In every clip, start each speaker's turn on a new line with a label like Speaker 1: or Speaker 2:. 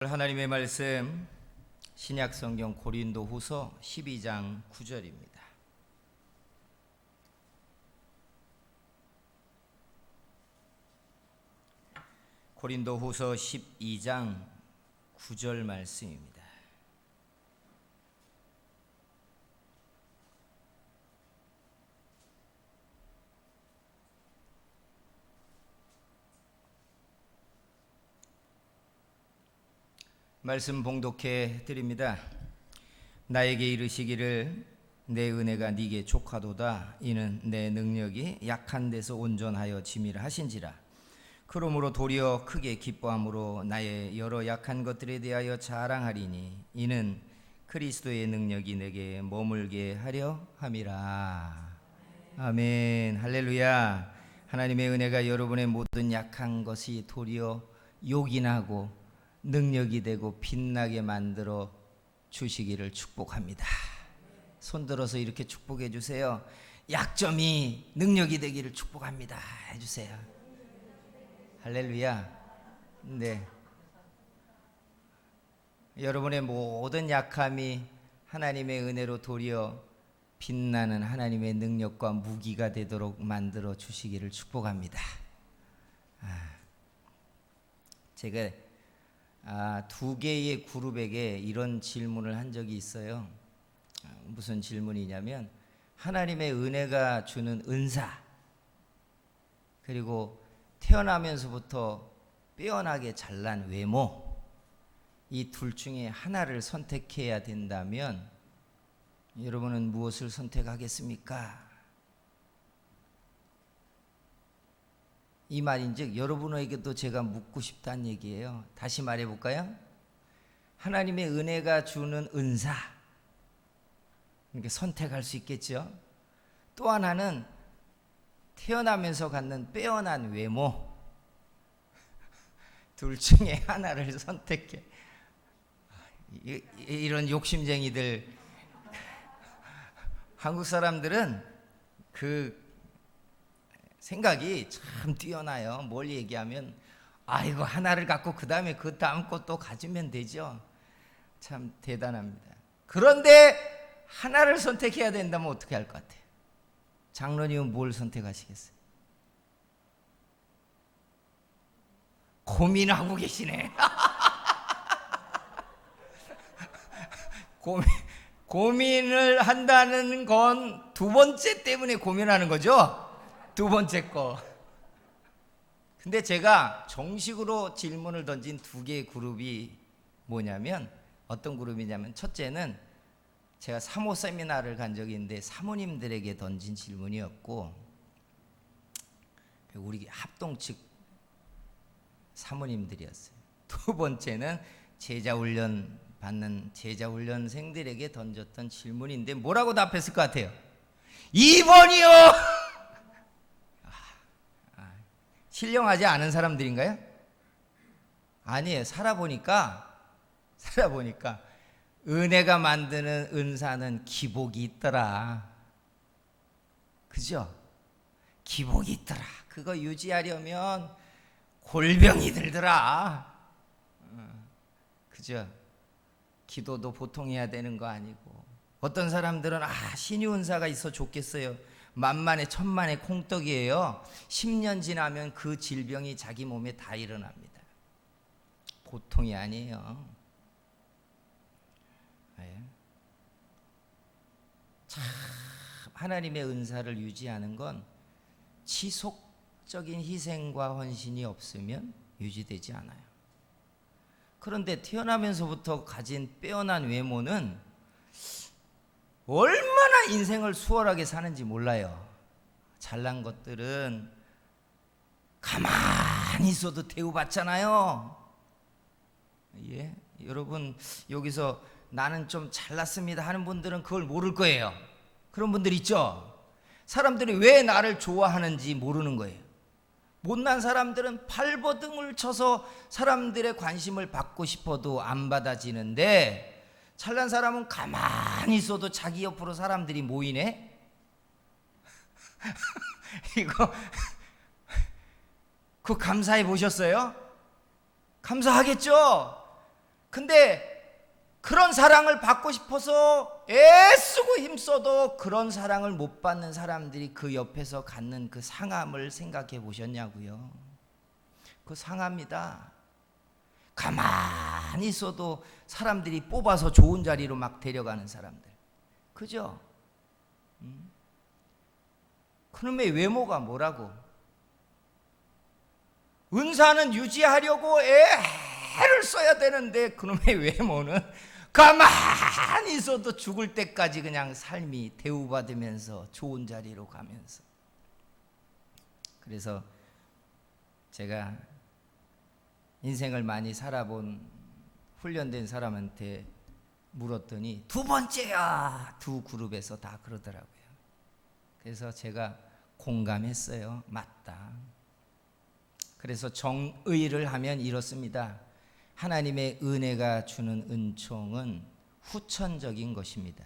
Speaker 1: 하나님의 말씀 신약성경 고린도후서 12장 9절입니다. 고린도후서 12장 9절 말씀입니다. 말씀 봉독해 드립니다. 나에게 이르시기를 내 은혜가 네게 족하도다. 이는 내 능력이 약한 데서 온전하여 짐이라 하신지라. 그러므로 도리어 크게 기뻐함으로 나의 여러 약한 것들에 대하여 자랑하리니 이는 그리스도의 능력이 내게 머물게 하려 함이라. 아멘. 할렐루야. 하나님의 은혜가 여러분의 모든 약한 것이 도리어 요긴하고 능력이 되고 빛나게 만들어 주시기를 축복합니다. 손들어서 이렇게 축복해 주세요. 약점이 능력이 되기를 축복합니다 해주세요. 할렐루야. 네. 여러분의 모든 약함이 하나님의 은혜로 도리어 빛나는 하나님의 능력과 무기가 되도록 만들어 주시기를 축복합니다. 제가 두 개의 그룹에게 이런 질문을 한 적이 있어요. 무슨 질문이냐면 하나님의 은혜가 주는 은사, 그리고 태어나면서부터 빼어나게 잘난 외모, 이 둘 중에 하나를 선택해야 된다면 여러분은 무엇을 선택하겠습니까? 이 말인즉 여러분에게도 제가 묻고 싶다는 얘기예요. 다시 말해볼까요? 하나님의 은혜가 주는 은사, 이렇게 선택할 수 있겠죠. 또 하나는 태어나면서 갖는 빼어난 외모, 둘 중에 하나를 선택해. 이런 욕심쟁이들, 한국 사람들은 그 생각이 참 뛰어나요. 뭘 얘기하면 이거 하나를 갖고 그 다음에 그 다음 것도 가지면 되죠. 참 대단합니다. 그런데 하나를 선택해야 된다면 어떻게 할 것 같아요? 장로님은 뭘 선택하시겠어요? 고민하고 계시네. 고민을 한다는 건 두 번째 때문에 고민하는 거죠. 두 번째 거. 근데 제가 정식으로 질문을 던진 두 개의 그룹이 뭐냐면, 어떤 그룹이냐면, 첫째는 제가 사모 세미나를 간 적이 있는데 사모님들에게 던진 질문이었고, 우리 합동 측 사모님들이었어요. 두 번째는 제자훈련 받는 제자훈련생들에게 던졌던 질문인데 뭐라고 답했을 것 같아요? 2번이요! 신령하지 않은 사람들인가요? 아니에요. 살아보니까 은혜가 만드는 은사는 기복이 있더라. 그죠? 기복이 있더라. 그거 유지하려면 골병이 들더라. 그죠? 기도도 보통 해야 되는 거 아니고. 어떤 사람들은 신유 은사가 있어 좋겠어요. 만만에 천만에 콩떡이에요. 10년 지나면 그 질병이 자기 몸에 다 일어납니다. 보통이 아니에요. 참 하나님의 은사를 유지하는 건 지속적인 희생과 헌신이 없으면 유지되지 않아요. 그런데 태어나면서부터 가진 빼어난 외모는 얼마나 인생을 수월하게 사는지 몰라요. 잘난 것들은 가만히 있어도 대우받잖아요. 예? 여러분 여기서 나는 좀 잘났습니다 하는 분들은 그걸 모를 거예요. 그런 분들 있죠. 사람들이 왜 나를 좋아하는지 모르는 거예요. 못난 사람들은 발버둥을 쳐서 사람들의 관심을 받고 싶어도 안 받아지는데, 잘난 사람은 가만히 있어도 자기 옆으로 사람들이 모이네. 이거 그거 감사해 보셨어요? 감사하겠죠? 근데 그런 사랑을 받고 싶어서 애쓰고 힘써도 그런 사랑을 못 받는 사람들이 그 옆에서 갖는 그 상함을 생각해 보셨냐고요. 그 상합니다. 가만히 있어도 사람들이 뽑아서 좋은 자리로 막 데려가는 사람들, 그죠? 그놈의 외모가 뭐라고? 은사는 유지하려고 애를 써야 되는데 그놈의 외모는 가만히 있어도 죽을 때까지 그냥 삶이 대우받으면서 좋은 자리로 가면서. 그래서 제가 인생을 많이 살아본 훈련된 사람한테 물었더니 두 번째야, 두 그룹에서 다 그러더라고요. 그래서 제가 공감했어요. 맞다. 그래서 정의를 하면 이렇습니다. 하나님의 은혜가 주는 은총은 후천적인 것입니다.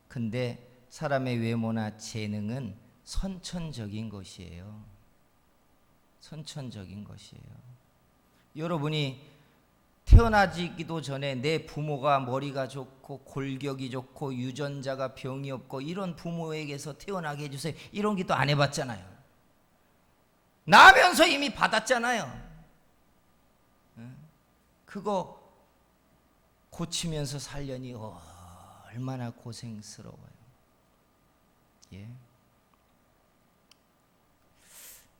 Speaker 1: 근데 사람의 외모나 재능은 선천적인 것이에요. 선천적인 것이에요. 여러분이 태어나기도 전에 내 부모가 머리가 좋고 골격이 좋고 유전자가 병이 없고 이런 부모에게서 태어나게 해주세요, 이런 기도 안 해봤잖아요. 나면서 이미 받았잖아요. 그거 고치면서 살려니 얼마나 고생스러워요. 예.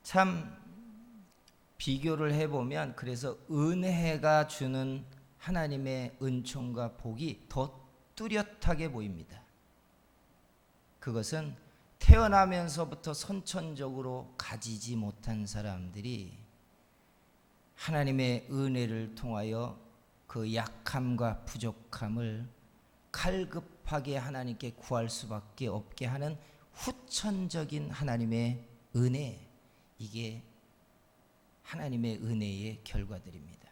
Speaker 1: 참 비교를 해보면 그래서 은혜가 주는 하나님의 은총과 복이 더 뚜렷하게 보입니다. 그것은 태어나면서부터 선천적으로 가지지 못한 사람들이 하나님의 은혜를 통하여 그 약함과 부족함을 갈급하게 하나님께 구할 수밖에 없게 하는 후천적인 하나님의 은혜, 이게 하나님의 은혜의 결과들입니다.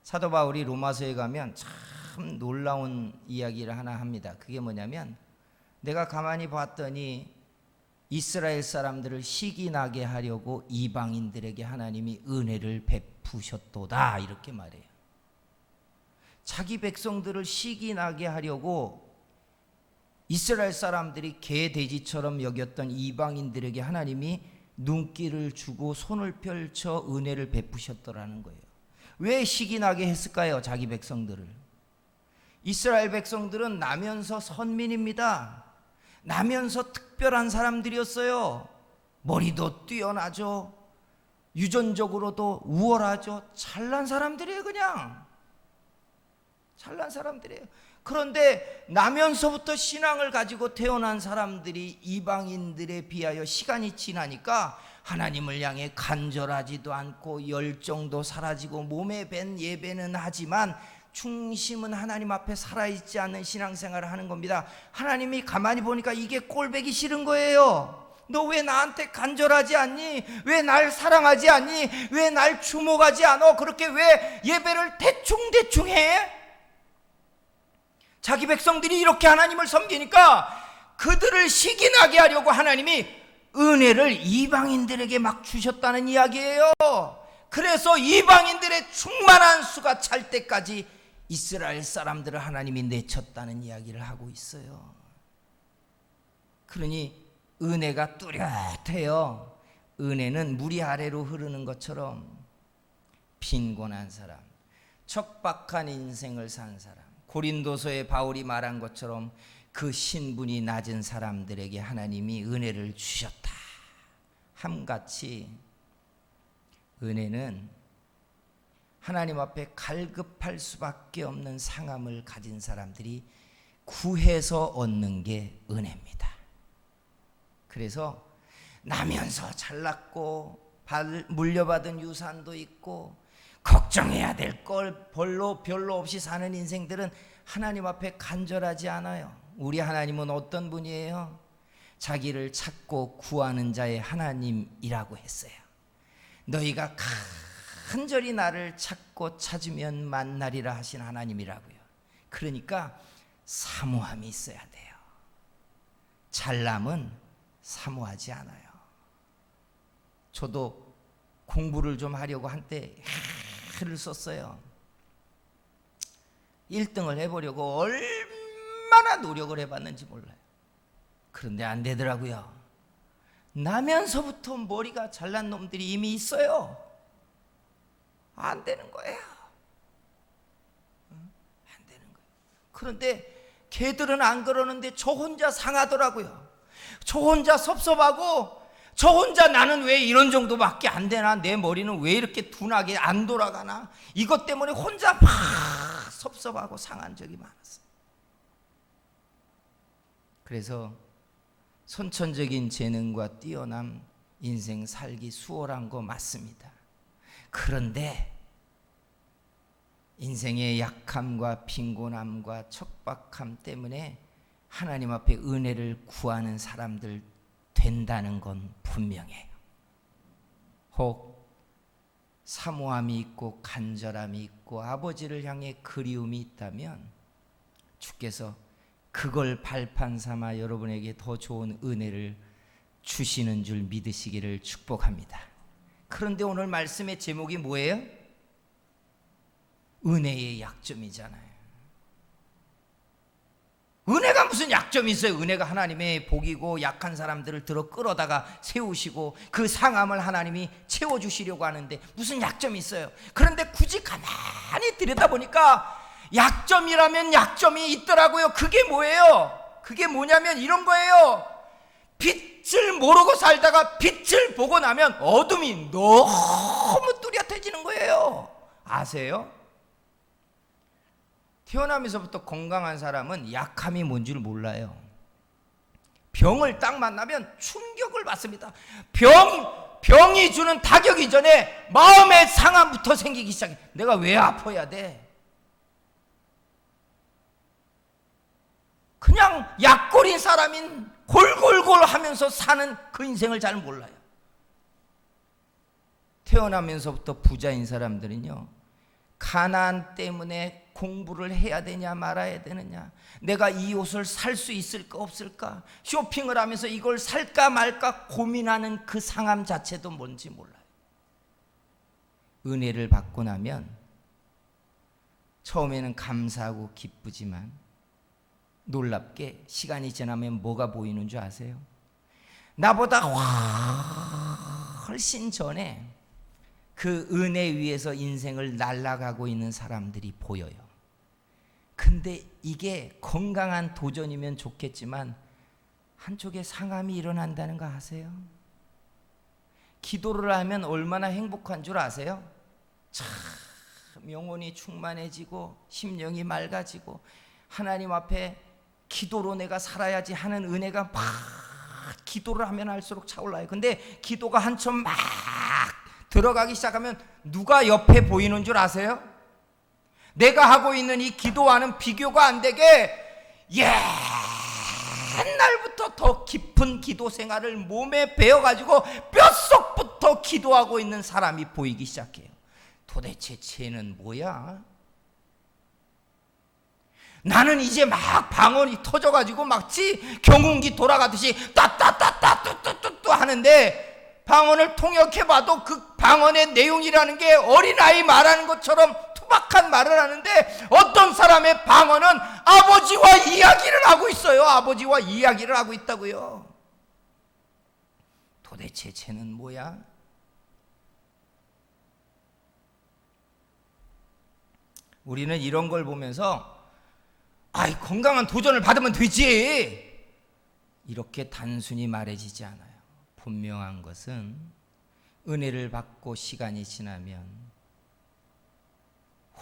Speaker 1: 사도 바울이 로마서에 가면 참 놀라운 이야기를 하나 합니다. 그게 뭐냐면, 내가 가만히 봤더니 이스라엘 사람들을 시기 나게 하려고 이방인들에게 하나님이 은혜를 베푸셨도다, 이렇게 말해요. 자기 백성들을 시기 나게 하려고 이스라엘 사람들이 개 돼지처럼 여겼던 이방인들에게 하나님이 눈길을 주고 손을 펼쳐 은혜를 베푸셨더라는 거예요. 왜 시기 나게 했을까요? 자기 백성들을. 이스라엘 백성들은 나면서 선민입니다. 나면서 특별한 사람들이었어요. 머리도 뛰어나죠. 유전적으로도 우월하죠. 잘난 사람들이에요. 그냥 잘난 사람들이에요. 그런데 나면서부터 신앙을 가지고 태어난 사람들이 이방인들에 비하여 시간이 지나니까 하나님을 향해 간절하지도 않고 열정도 사라지고 몸에 밴 예배는 하지만 중심은 하나님 앞에 살아있지 않는 신앙생활을 하는 겁니다. 하나님이 가만히 보니까 이게 꼴보기 싫은 거예요. 너 왜 나한테 간절하지 않니? 왜 날 사랑하지 않니? 왜 날 주목하지 않아? 그렇게 왜 예배를 대충대충 해? 자기 백성들이 이렇게 하나님을 섬기니까 그들을 시기나게 하려고 하나님이 은혜를 이방인들에게 막 주셨다는 이야기예요. 그래서 이방인들의 충만한 수가 찰 때까지 이스라엘 사람들을 하나님이 내쳤다는 이야기를 하고 있어요. 그러니 은혜가 뚜렷해요. 은혜는 물이 아래로 흐르는 것처럼 빈곤한 사람, 척박한 인생을 산 사람, 고린도서에 바울이 말한 것처럼 그 신분이 낮은 사람들에게 하나님이 은혜를 주셨다 함같이, 은혜는 하나님 앞에 갈급할 수밖에 없는 상함을 가진 사람들이 구해서 얻는 게 은혜입니다. 그래서 나면서 잘났고 물려받은 유산도 있고 걱정해야 될 걸 별로 없이 사는 인생들은 하나님 앞에 간절하지 않아요. 우리 하나님은 어떤 분이에요? 자기를 찾고 구하는 자의 하나님이라고 했어요. 너희가 간절히 나를 찾고 찾으면 만나리라 하신 하나님이라고요. 그러니까 사모함이 있어야 돼요. 잘남은 사모하지 않아요. 저도 공부를 좀 하려고 한때 애를 썼어요. 1등을 해보려고 얼마나 노력을 해봤는지 몰라요. 그런데 안 되더라고요. 나면서부터 머리가 잘난 놈들이 이미 있어요. 안 되는 거예요. 안 되는 거예요. 그런데 걔들은 안 그러는데 저 혼자 상하더라고요. 저 혼자 섭섭하고, 저 혼자 나는 왜 이런 정도밖에 안 되나, 내 머리는 왜 이렇게 둔하게 안 돌아가나, 이것 때문에 혼자 막 섭섭하고 상한 적이 많았어요. 그래서 선천적인 재능과 뛰어남, 인생 살기 수월한 거 맞습니다. 그런데 인생의 약함과 빈곤함과 척박함 때문에 하나님 앞에 은혜를 구하는 사람들 된다는 건 분명해요. 혹 사모함이 있고 간절함이 있고 아버지를 향해 그리움이 있다면 주께서 그걸 발판 삼아 여러분에게 더 좋은 은혜를 주시는 줄 믿으시기를 축복합니다. 그런데 오늘 말씀의 제목이 뭐예요? 은혜의 약점이잖아요. 은혜가 무슨 약점이 있어요? 은혜가 하나님의 복이고 약한 사람들을 들어 끌어다가 세우시고 그 상함을 하나님이 채워주시려고 하는데 무슨 약점이 있어요? 그런데 굳이 가만히 들여다보니까 약점이라면 약점이 있더라고요. 그게 뭐예요? 그게 뭐냐면 이런 거예요. 빛을 모르고 살다가 빛을 보고 나면 어둠이 너무 뚜렷해지는 거예요. 아세요? 태어나면서부터 건강한 사람은 약함이 뭔지를 몰라요. 병을 딱 만나면 충격을 받습니다. 병이 주는 타격 이전에 마음의 상함부터 생기기 시작해. 내가 왜 아파야 돼? 그냥 약골인 사람인 골골골 하면서 사는 그 인생을 잘 몰라요. 태어나면서부터 부자인 사람들은요, 가난 때문에 공부를 해야 되냐 말아야 되느냐, 내가 이 옷을 살 수 있을까 없을까, 쇼핑을 하면서 이걸 살까 말까 고민하는 그 상함 자체도 뭔지 몰라요. 은혜를 받고 나면 처음에는 감사하고 기쁘지만 놀랍게 시간이 지나면 뭐가 보이는 줄 아세요? 나보다 훨씬 전에 그 은혜 위에서 인생을 날아가고 있는 사람들이 보여요. 근데 이게 건강한 도전이면 좋겠지만 한쪽에 상함이 일어난다는 거 아세요? 기도를 하면 얼마나 행복한 줄 아세요? 참 영혼이 충만해지고 심령이 맑아지고 하나님 앞에 기도로 내가 살아야지 하는 은혜가 막 기도를 하면 할수록 차올라요. 근데 기도가 한참 막 들어가기 시작하면 누가 옆에 보이는 줄 아세요? 내가 하고 있는 이 기도와는 비교가 안 되게 옛날부터 더 깊은 기도 생활을 몸에 배워가지고 뼛속부터 기도하고 있는 사람이 보이기 시작해요. 도대체 쟤는 뭐야? 나는 이제 막 방언이 터져가지고 마치 경운기 돌아가듯이 따따따따 뚜뚜뚜뚜 하는데 방언을 통역해봐도 그 방언의 내용이라는 게 어린아이 말하는 것처럼 투박한 말을 하는데 어떤 사람의 방언은 아버지와 이야기를 하고 있어요. 아버지와 이야기를 하고 있다고요. 도대체 쟤는 뭐야? 우리는 이런 걸 보면서 아이 건강한 도전을 받으면 되지 이렇게 단순히 말해지지 않아요. 분명한 것은 은혜를 받고 시간이 지나면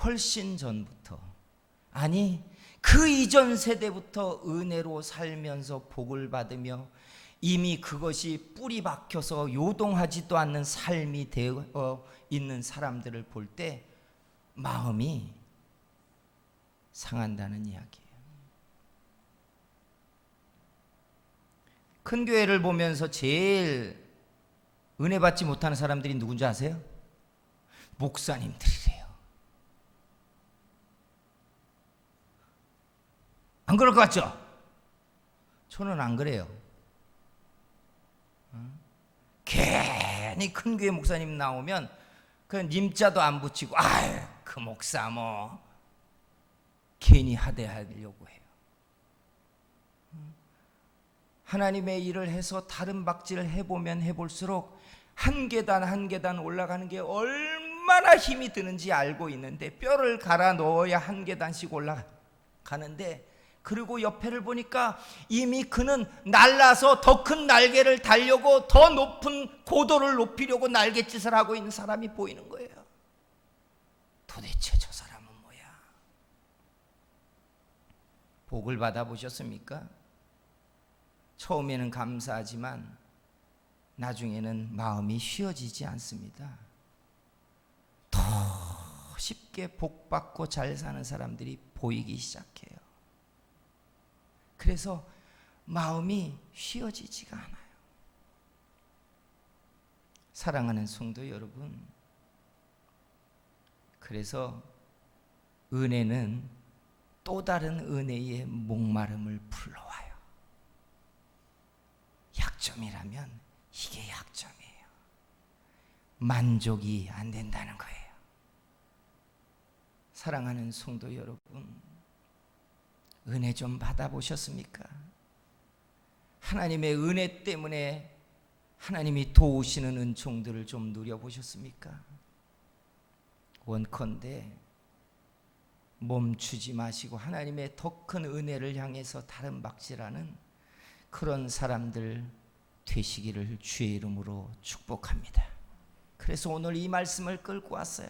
Speaker 1: 훨씬 전부터, 아니 그 이전 세대부터 은혜로 살면서 복을 받으며 이미 그것이 뿌리 박혀서 요동하지도 않는 삶이 되어 있는 사람들을 볼 때 마음이 상한다는 이야기예요. 큰 교회를 보면서 제일 은혜 받지 못하는 사람들이 누군지 아세요? 목사님들이래요. 안 그럴 것 같죠? 저는 안 그래요. 괜히 큰 교회 목사님 나오면 그 님자도 안 붙이고 아유 그 목사 뭐 괜히 하대하려고 해요. 하나님의 일을 해서 다른 박질을 해보면 해볼수록 한 계단 한 계단 올라가는 게 얼마나 힘이 드는지 알고 있는데 뼈를 갈아 넣어야 한 계단씩 올라가는데, 그리고 옆에를 보니까 이미 그는 날라서 더 큰 날개를 달려고 더 높은 고도를 높이려고 날갯짓을 하고 있는 사람이 보이는 거예요. 도대체 저 사람은 뭐야? 복을 받아보셨습니까? 처음에는 감사하지만 나중에는 마음이 쉬어지지 않습니다. 더 쉽게 복받고 잘 사는 사람들이 보이기 시작해요. 그래서 마음이 쉬어지지가 않아요. 사랑하는 성도 여러분, 그래서 은혜는 또 다른 은혜의 목마름을 불러와요. 약점이라면 이게 약점이에요. 만족이 안 된다는 거예요. 사랑하는 성도 여러분, 은혜 좀 받아보셨습니까? 하나님의 은혜 때문에 하나님이 도우시는 은총들을 좀 누려보셨습니까? 원컨대 멈추지 마시고 하나님의 더 큰 은혜를 향해서 다른 박질하는 그런 사람들 되시기를 주의 이름으로 축복합니다. 그래서 오늘 이 말씀을 끌고 왔어요.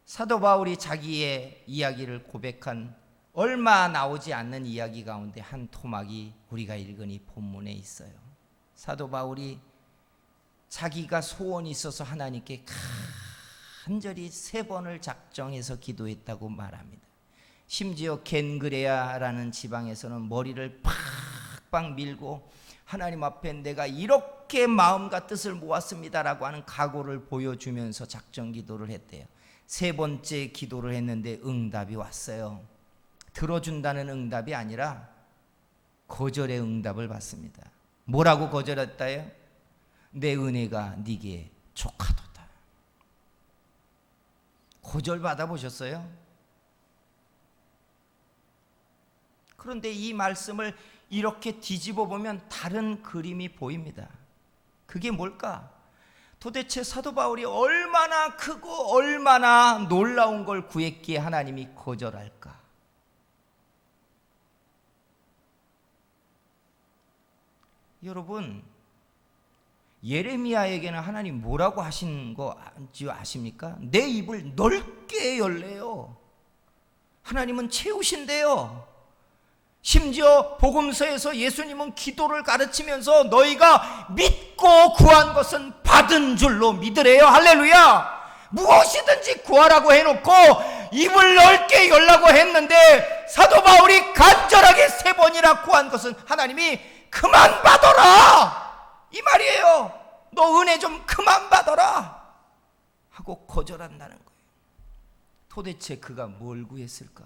Speaker 1: 사도 바울이 자기의 이야기를 고백한 얼마 나오지 않는 이야기 가운데 한 토막이 우리가 읽은 이 본문에 있어요. 사도 바울이 자기가 소원이 있어서 하나님께 간절히 3번을 작정해서 기도했다고 말합니다. 심지어 겐그레아라는 지방에서는 머리를 팍팍 밀고 하나님 앞에 내가 이렇게 마음과 뜻을 모았습니다라고 하는 각오를 보여주면서 작정 기도를 했대요. 3번째 기도를 했는데 응답이 왔어요. 들어준다는 응답이 아니라 거절의 응답을 받습니다. 뭐라고 거절했다요? 내 은혜가 네게 족하도다. 거절 받아보셨어요? 그런데 이 말씀을 이렇게 뒤집어 보면 다른 그림이 보입니다. 그게 뭘까? 도대체 사도 바울이 얼마나 크고 얼마나 놀라운 걸 구했기에 하나님이 거절할까? 여러분, 예레미야에게는 하나님 뭐라고 하신 거 아십니까? 내 입을 넓게 열래요. 하나님은 채우신대요. 심지어 복음서에서 예수님은 기도를 가르치면서 너희가 믿고 구한 것은 받은 줄로 믿으래요. 할렐루야. 무엇이든지 구하라고 해놓고 입을 넓게 열라고 했는데 사도 바울이 간절하게 3번이나 구한 것은 하나님이 그만 받아라 이 말이에요. 너 은혜 좀 그만 받아라 하고 거절한다는 거예요. 도대체 그가 뭘 구했을까?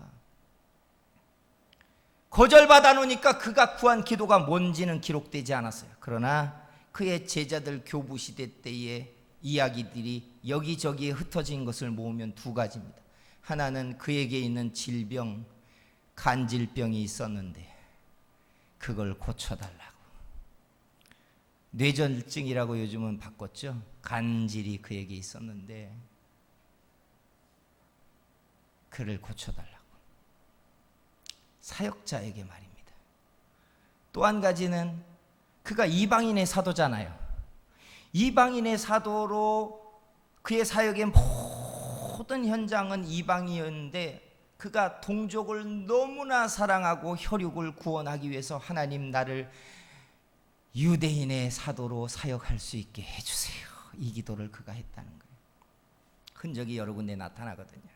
Speaker 1: 거절받아 놓으니까 그가 구한 기도가 뭔지는 기록되지 않았어요. 그러나 그의 제자들 교부 시대 때의 이야기들이 여기저기에 흩어진 것을 모으면 2가지입니다. 하나는 그에게 있는 질병, 간질병이 있었는데 그걸 고쳐달라고. 뇌전증이라고 요즘은 바꿨죠. 간질이 그에게 있었는데 그를 고쳐달라고. 사역자에게 말입니다. 또 한 가지는 그가 이방인의 사도잖아요. 이방인의 사도로 그의 사역의 모든 현장은 이방이었는데 그가 동족을 너무나 사랑하고 혈육을 구원하기 위해서 하나님 나를 유대인의 사도로 사역할 수 있게 해주세요. 이 기도를 그가 했다는 거예요. 흔적이 여러 군데 나타나거든요.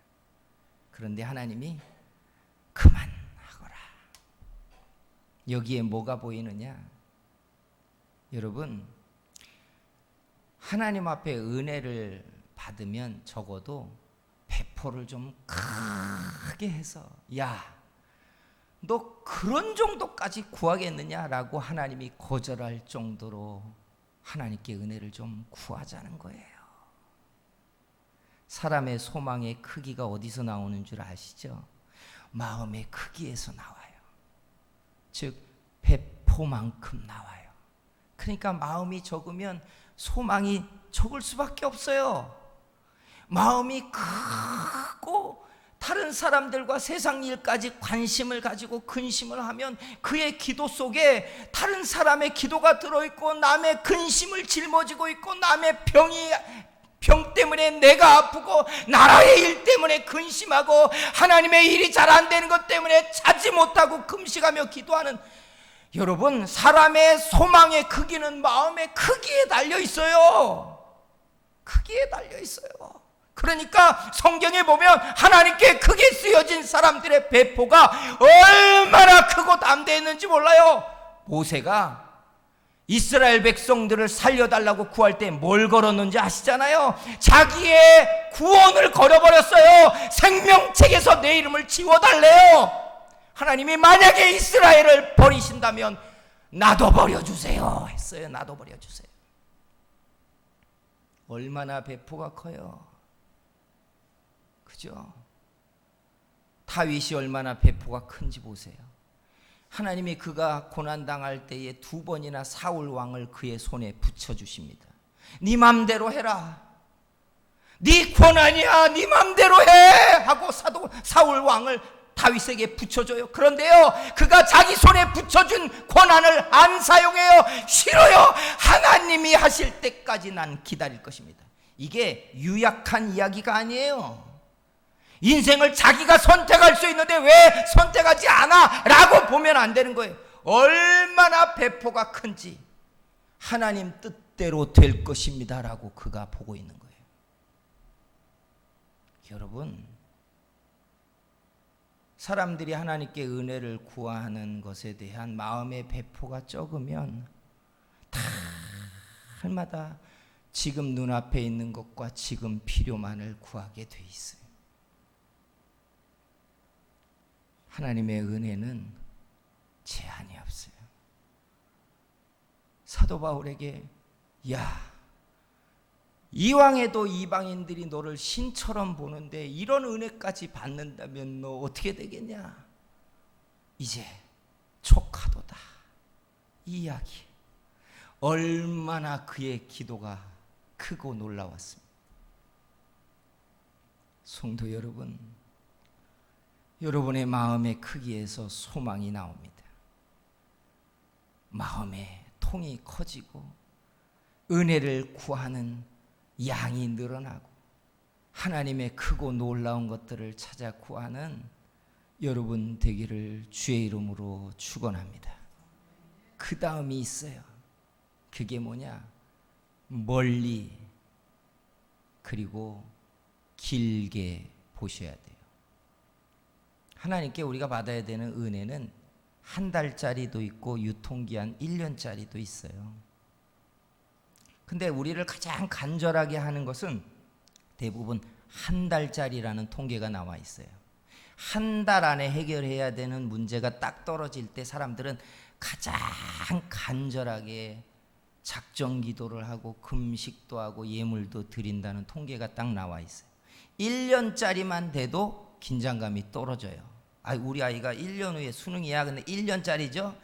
Speaker 1: 그런데 하나님이 그만하거라. 여기에 뭐가 보이느냐? 여러분, 하나님 앞에 은혜를 받으면 적어도 배포를 좀 크게 해서 야, 너 그런 정도까지 구하겠느냐라고 하나님이 거절할 정도로 하나님께 은혜를 좀 구하자는 거예요. 사람의 소망의 크기가 어디서 나오는 줄 아시죠? 마음의 크기에서 나와요. 즉 배포만큼 나와요. 그러니까 마음이 적으면 소망이 적을 수밖에 없어요. 마음이 크고 다른 사람들과 세상 일까지 관심을 가지고 근심을 하면 그의 기도 속에 다른 사람의 기도가 들어있고 남의 근심을 짊어지고 있고 남의 병 때문에 내가 아프고 나라의 일 때문에 근심하고 하나님의 일이 잘 안 되는 것 때문에 자지 못하고 금식하며 기도하는, 여러분, 사람의 소망의 크기는 마음의 크기에 달려 있어요. 크기에 달려 있어요. 그러니까 성경에 보면 하나님께 크게 쓰여진 사람들의 배포가 얼마나 크고 담대했는지 몰라요. 모세가 이스라엘 백성들을 살려달라고 구할 때 뭘 걸었는지 아시잖아요. 자기의 구원을 걸어버렸어요. 생명책에서 내 이름을 지워달래요. 하나님이 만약에 이스라엘을 버리신다면 나도 버려주세요 했어요. 나도 버려주세요. 얼마나 배포가 커요. 그죠? 다윗이 얼마나 배포가 큰지 보세요. 하나님이 그가 고난당할 때에 2번이나 사울 왕을 그의 손에 붙여주십니다. 네 맘대로 해라. 네 권한이야. 네 맘대로 해 하고 사울 왕을 다윗에게 붙여줘요. 그런데요, 그가 자기 손에 붙여준 권한을 안 사용해요. 싫어요. 하나님이 하실 때까지 난 기다릴 것입니다. 이게 유약한 이야기가 아니에요. 인생을 자기가 선택할 수 있는데 왜 선택하지 않아? 라고 보면 안 되는 거예요. 얼마나 배포가 큰지 하나님 뜻대로 될 것입니다 라고 그가 보고 있는 거예요. 여러분, 사람들이 하나님께 은혜를 구하는 것에 대한 마음의 배포가 적으면 달마다 지금 눈앞에 있는 것과 지금 필요만을 구하게 돼 있어요. 하나님의 은혜는 제한이 없어요. 사도 바울에게 야, 이왕에도 이방인들이 너를 신처럼 보는데 이런 은혜까지 받는다면 너 어떻게 되겠냐? 이제 족하도다. 이 이야기 얼마나 그의 기도가 크고 놀라웠습니다. 성도 여러분, 여러분의 마음의 크기에서 소망이 나옵니다. 마음의 통이 커지고 은혜를 구하는 양이 늘어나고 하나님의 크고 놀라운 것들을 찾아 구하는 여러분 되기를 주의 이름으로 축원합니다. 그 다음이 있어요. 그게 뭐냐? 멀리 그리고 길게 보셔야 돼요. 하나님께 우리가 받아야 되는 은혜는 한 달짜리도 있고 유통기한 1년짜리도 있어요. 근데 우리를 가장 간절하게 하는 것은 대부분 한 달짜리라는 통계가 나와 있어요. 한 달 안에 해결해야 되는 문제가 딱 떨어질 때 사람들은 가장 간절하게 작정 기도를 하고 금식도 하고 예물도 드린다는 통계가 딱 나와 있어요. 1년짜리만 돼도 긴장감이 떨어져요. 우리 아이가 1년 후에 수능이야. 근데 1년짜리죠.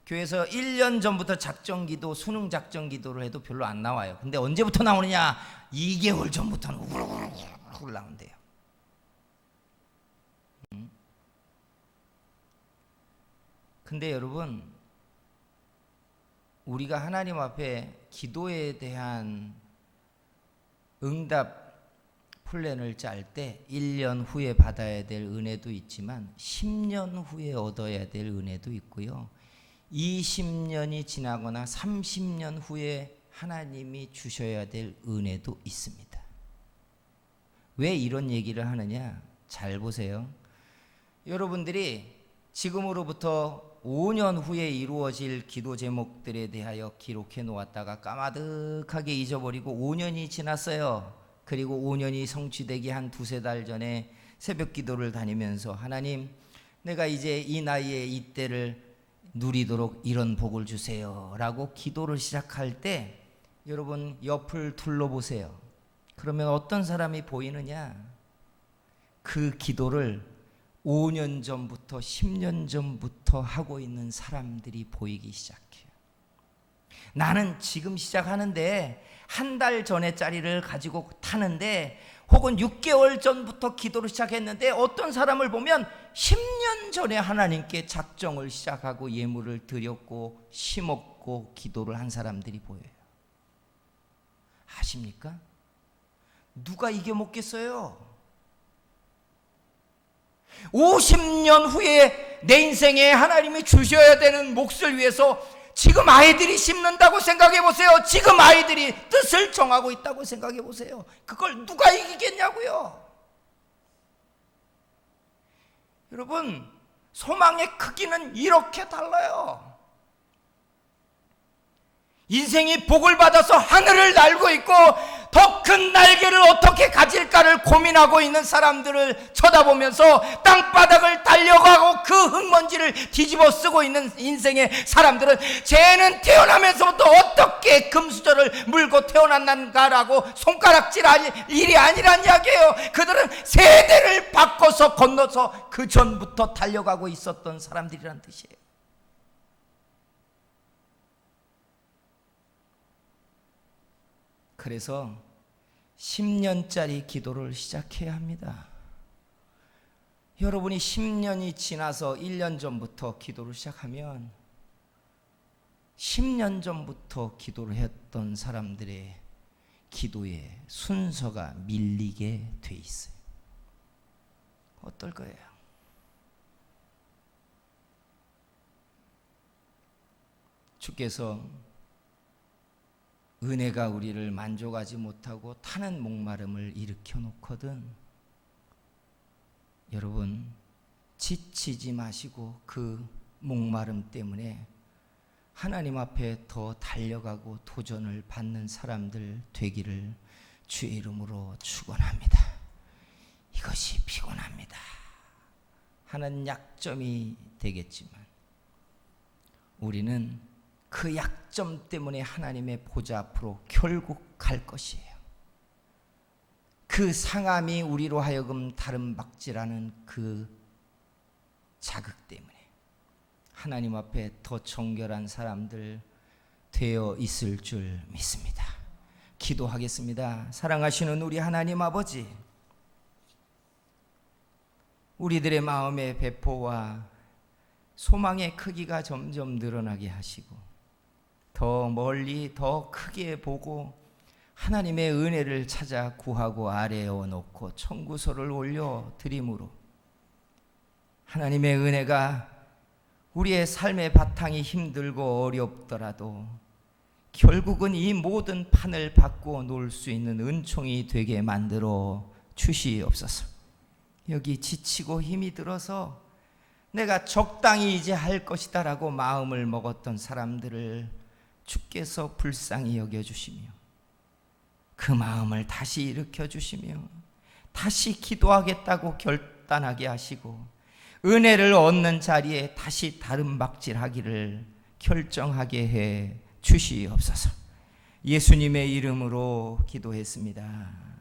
Speaker 1: 교회에서 1년 전부터 작정기도, 수능 작정기도를 해도 별로 안 나와요. 근데 언제부터 나오느냐? 2개월 전부터는 우르르 나온대요. 근데 여러분, 우리가 하나님 앞에 기도에 대한 응답 플랜을 짤 때 1년 후에 받아야 될 은혜도 있지만 10년 후에 얻어야 될 은혜도 있고요. 20년이 지나거나 30년 후에 하나님이 주셔야 될 은혜도 있습니다. 왜 이런 얘기를 하느냐? 잘 보세요. 여러분들이 지금으로부터 5년 후에 이루어질 기도 제목들에 대하여 기록해 놓았다가 까마득하게 잊어버리고 5년이 지났어요. 그리고 5년이 성취되기 한 2-3달 전에 새벽 기도를 다니면서 하나님, 내가 이제 이 나이에 이때를 누리도록 이런 복을 주세요 라고 기도를 시작할 때 여러분 옆을 둘러보세요. 그러면 어떤 사람이 보이느냐? 그 기도를 5년 전부터 10년 전부터 하고 있는 사람들이 보이기 시작해요. 나는 지금 시작하는데 한 달 전에 짜리를 가지고 타는데, 혹은 6개월 전부터 기도를 시작했는데, 어떤 사람을 보면 10년 전에 하나님께 작정을 시작하고 예물을 드렸고 심었고 기도를 한 사람들이 보여요. 아십니까? 누가 이겨먹겠어요? 50년 후에 내 인생에 하나님이 주셔야 되는 몫을 위해서 지금 아이들이 심는다고 생각해 보세요. 지금 아이들이 뜻을 정하고 있다고 생각해 보세요. 그걸 누가 이기겠냐고요? 여러분, 소망의 크기는 이렇게 달라요. 인생이 복을 받아서 하늘을 날고 있고 더 큰 날개를 어떻게 가질까를 고민하고 있는 사람들을 쳐다보면서 땅바닥을 달려가고 그 흙먼지를 뒤집어 쓰고 있는 인생의 사람들은, 쟤는 태어나면서부터 어떻게 금수저를 물고 태어났는가라고 손가락질할 일이 아니란 이야기예요. 그들은 세대를 바꿔서 건너서 그 전부터 달려가고 있었던 사람들이란 뜻이에요. 그래서 10년짜리 기도를 시작해야 합니다. 여러분이 10년이 지나서 1년 전부터 기도를 시작하면 10년 전부터 기도를 했던 사람들의 기도의 순서가 밀리게 돼 있어요. 어떨 거예요? 주께서 은혜가 우리를 만족하지 못하고 타는 목마름을 일으켜 놓거든, 여러분 지치지 마시고 그 목마름 때문에 하나님 앞에 더 달려가고 도전을 받는 사람들 되기를 주의 이름으로 축원합니다. 이것이 피곤합니다 하는 약점이 되겠지만, 우리는 그 약점 때문에 하나님의 보좌 앞으로 결국 갈 것이에요. 그 상함이 우리로 하여금 다른 박질하는 그 자극 때문에 하나님 앞에 더 정결한 사람들 되어 있을 줄 믿습니다. 기도하겠습니다. 사랑하시는 우리 하나님 아버지, 우리들의 마음의 배포와 소망의 크기가 점점 늘어나게 하시고 더 멀리 더 크게 보고 하나님의 은혜를 찾아 구하고 아래어 놓고 청구서를 올려 드림으로 하나님의 은혜가 우리의 삶의 바탕이 힘들고 어렵더라도 결국은 이 모든 판을 바꾸어 놓을 수 있는 은총이 되게 만들어 주시옵소서. 여기 지치고 힘이 들어서 내가 적당히 이제 할 것이다 라고 마음을 먹었던 사람들을 주께서 불쌍히 여겨주시며 그 마음을 다시 일으켜 주시며 다시 기도하겠다고 결단하게 하시고 은혜를 얻는 자리에 다시 다른 박질하기를 결정하게 해 주시옵소서. 예수님의 이름으로 기도했습니다.